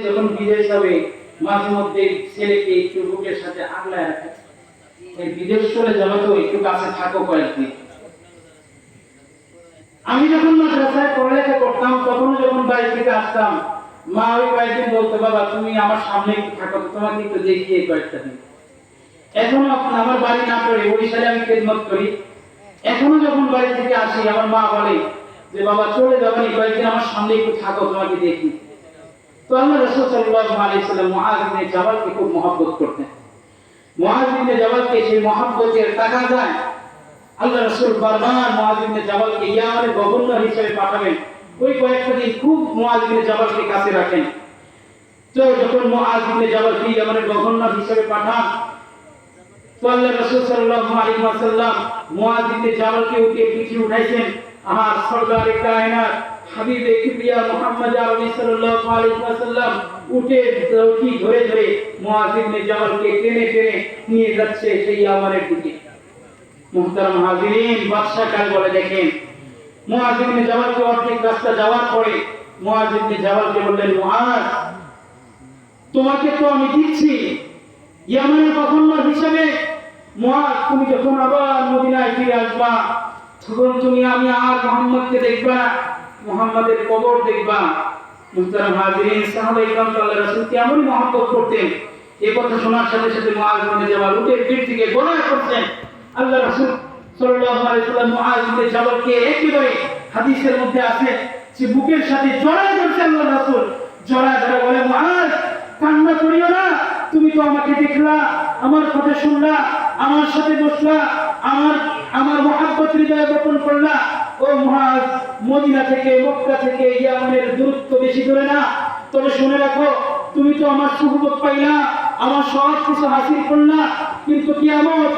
যখন বিদেশ হবে মাঝে মধ্যে ছেলেকে একটু বুকের সাথে আগলায় রাখে, এই বিদেশ চলে যাবে তো একটু কাছে থাকো কয়েকদিন। আমি যখন মাদ্রাসায় পড়ালেখা করতাম তখন যখন বাড়ি থেকে আসতাম, মা ওই কয়েকদিন বলতো, বাবা তুমি আমার সামনে একটু থাকো, তোমাকে একটু দেখিয়ে কয়েকটা দিন। এখনো আমার বাড়ি না পড়ে বরিশালে আমি খেদমত করি, এখনো যখন বাড়ি থেকে আসি আমার মা বলে যে বাবা চলে যাবেন, কয়েকদিন আমার সামনে একটু থাকো, তোমাকে দেখি। তো আল্লাহ রাসূল সাল্লাল্লাহু আলাইহি সাল্লাম মুআয ইবনে জাবালকে খুব মহব্বত করতেন। মুআয ইবনে জাবালকে সেই মহব্বতের টাকা যায় আল্লাহ রাসূল বারবার মুআয ইবনে জাবালকে ইয়ামানের গভর্নর হিসেবে পাঠাবেন। ওই কয়েকটা দিন খুব মুআয ইবনে জাবালকে কাছে রাখেন। তো যখন মুআয ইবনে জাবালকে ইয়ামানের গভর্নর হিসেবে পাঠান, তো আল্লাহ রাসূল সাল্লাল্লাহু আলাইহি ওয়াসাল্লাম মুআয ইবনে জাবালকে উঠে পিঠে উঠাইছেন। আর সরদারে কায়নাত হাবিবে কিবরিয়া মুহাম্মদ আরবি সাল্লাল্লাহু আলাইহি ওয়াসাল্লাম উঠে ধরে ধরে মুআয ইবনে জাবালকে টেনে টেনে নিয়ে যাচ্ছে সেই ইয়ামানের দিকে। মুহতারাম হাজিরিন, বাদশা কাল বলে দেখেন, মুআয ইবনে জাবালকে অর্ধেক রাস্তা যাওয়ার পরে মুআয ইবনে জাবালকে বললেন, মুআয তোমাকে তো আমি দিচ্ছি ইয়ামানের গভর্নর হিসেবে, মুআয তুমি যখন আবার মদিনায় ফিরে আসবা তখন তুমি আমি আর মুহাম্মদকে দেখবা, মুহাম্মাদের কবর দেখবা। মুহতারাম হাজিরিন, সাহাবায়ে কিরাম আল্লাহর রাসূলকে এমন মহব্বত করতেন, এই কথা শোনার সাথে সাথে মুআয ইবনে জাবাল উঠে পিঠ থেকে গড়ায় পড়ছেন। আল্লাহ রাসূল সাল্লাল্লাহু আলাইহি ওয়াসাল্লাম মুআয ইবনে জাবালকে একেবারে হাদিসের মধ্যে আছে যে বুকের সাথে জড়ায় ধরছেন। আল্লাহ রাসূল জড়ায় ধরে বলে, মুআয কান্না করিও না, তুমি তো আমাকে দেখলা, আমার কথা শুনলা, আমার সাথে বসলা, আমার মহব্বত হৃদয়ে বপন করলা। ও মুআয, মদিনা থেকে মক্কা থেকে ইয়ামানের দূরত্ব বেশি দূরে না, তবে শুনে রাখো তুমি তো আমার সুহবত পাইলা, আমার সব কিছু হাসিল করলা, কিন্তু কিয়ামত